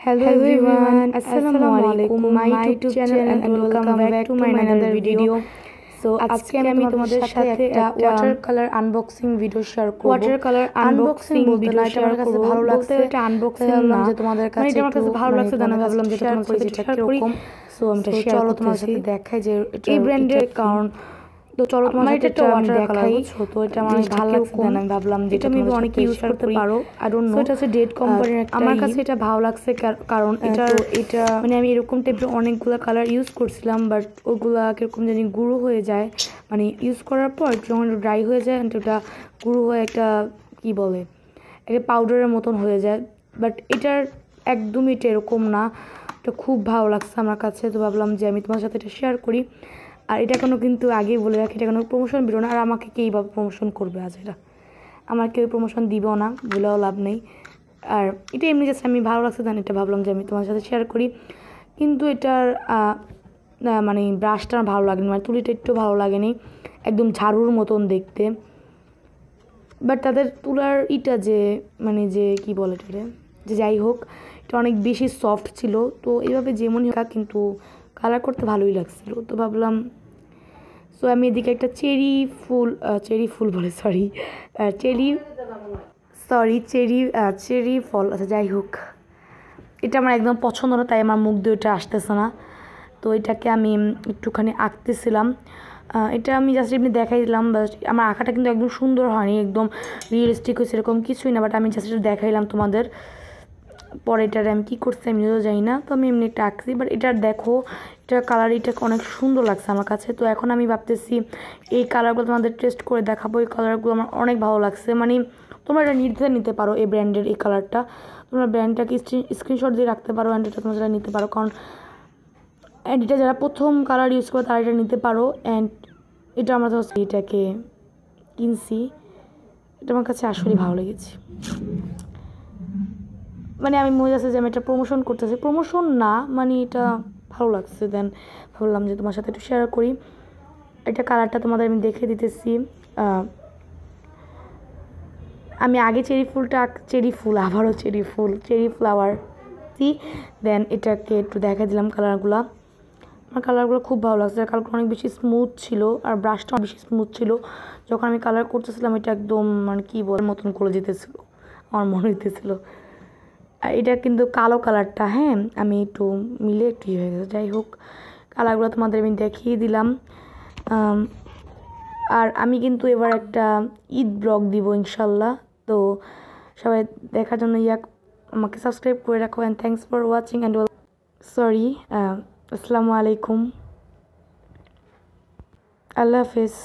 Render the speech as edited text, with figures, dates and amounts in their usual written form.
Hello everyone, Assalamualaikum, my YouTube channel and welcome back to my another video. So আজকে আমি তোমাদের সাথে একটা water colour unboxing video share করব। Water colour unboxing video share করব। ভালো লাগছে এটা আনবক্সিং না যে তোমাদের কাছে আমার কাছে ভালো লাগছে জানা ভাবলাম যে তোমাদের সাথে শেয়ার করি। সো আমি এটা শেয়ার করতে তোমাদের সাথে দেখাই যে এই ব্র্যান্ডের কারণ তো চলো তোমার এটা একটা ওয়াটার কালার বুঝছো তো এটা আমার ভালো লাগছে না আমি ভাবলাম যে এটা তুমি অনেক ইউজ করতে পারো আই ডোন্ট নো এটা হচ্ছে ডেট কোম্পানির একটা আমার কাছে এটা ভালো লাগছে কারণ এটা মানে আমি এরকম টাইপের অনেকগুলো কালার ইউজ করছিলাম বাট ওগুলা কিরকম জানি গুঁড়ো হয়ে যায় মানে ইউজ করার পর যখন ড্রাই হয়ে যায় ওটা গুঁড়ো হয়ে একটা কি বলে একটা পাউডারের মতন হয়ে যায় বাট এটার একদমই এটা এরকম না এটা খুব ভালো লাগছে আমার কাছে তো ভাবলাম যে আমি তোমার সাথে এটা শেয়ার করি আর এটা কোনো কিন্তু আগেই বলে রাখি এটা কোনো প্রমোশন ভিডিও না আর আমাকে কেই বা প্রমোশন করবে আজ এটা আমার কেউ প্রমোশন দিবেও না বলেও লাভ নেই আর এটা এমনি জাস্ট আমি ভালো লাগছে জানি এটা ভাবলাম যে আমি তোমার সাথে শেয়ার করি কিন্তু এটার মানে ব্রাশটা ভালো লাগেনি মানে তুলিটা একটু ভালো লাগেনি একদম ঝাড়ুর মতন দেখতে বাট তাদের তুলার ইটা যে মানে যে কি বলে এটা যে যাই হোক এটা অনেক বেশি সফট ছিল তো এইভাবে যেমনই হোক কিন্তু কালার করতে ভালোই লাগছিল তো ভাবলাম সো আমি এদিকে একটা চেরি ফল আচ্ছা যাই হোক এটা আমার একদম পছন্দ না তাই আমার মুখ দিয়ে ওটা আসতেছে না তো এটাকে আমি একটুখানি আঁকতেছিলাম এটা আমি জাস্ট এমনি দেখাই দিলাম বাট আমার আঁকাটা কিন্তু একদম সুন্দর হয়নি একদম রিয়েলিস্টিক হয়েছে এরকম কিছুই না বাট আমি জাস্ট এটা দেখাইলাম তোমাদের পরে এটার আমি কী করছি আমি নিজেও জানি না তো আমি এমনি একটা আঁকছি বাট এটার দেখো এটার কালার এটাকে অনেক সুন্দর লাগছে আমার কাছে তো এখন আমি ভাবতেছি এই কালারগুলো তোমাদের টেস্ট করে দেখাবো এই কালারগুলো আমার অনেক ভালো লাগছে মানে তোমরা এটা নিতে পারো এই ব্র্যান্ডের এই কালারটা তোমরা ব্র্যান্ডটাকে স্ক্রিনশট দিয়ে রাখতে পারো অ্যান্ড এটা তোমরা যেটা নিতে পারো কারণ অ্যান্ড এটা যারা প্রথম কালার ইউজ করে তারা এটা নিতে পারো অ্যান্ড এটা আমরা তো এটাকে কিনছি এটা আমার কাছে আসলেই ভালো লেগেছে মানে আমি মনে আছে যে আমি এটা প্রমোশন করতেছি প্রমোশন না মানে এটা ভালো লাগছে দেন ভাবলাম যে তোমার সাথে একটু শেয়ার করি এটা কালারটা তোমাদের আমি দেখে দিতেছি আমি আগে চেরি ফ্লাওয়ার দেন এটাকে একটু দেখা দিলাম কালারগুলো আমার কালারগুলো খুব ভালো লাগছে কালারগুলো অনেক বেশি স্মুথ ছিল আর ব্রাশটা বেশি স্মুথ ছিল যখন আমি কালার করতেছিলাম এটা একদম মানে কী বলার মতন করে যেতেছিলো আমার মনে হইতেছিলো এটা কিন্তু কালো কালারটা হ্যাঁ আমি একটু মিলে একটু হয়ে গেছে যাই হোক কালারগুলো তোমাদের আমি দেখিয়ে দিলাম আর আমি কিন্তু এবার একটা ঈদ ব্লগ দিব ইনশাল্লাহ তো সবাই দেখার জন্য আমাকে সাবস্ক্রাইব করে রাখো and thanks for watching and আসসালামু আলাইকুম আল্লাহ হাফেজ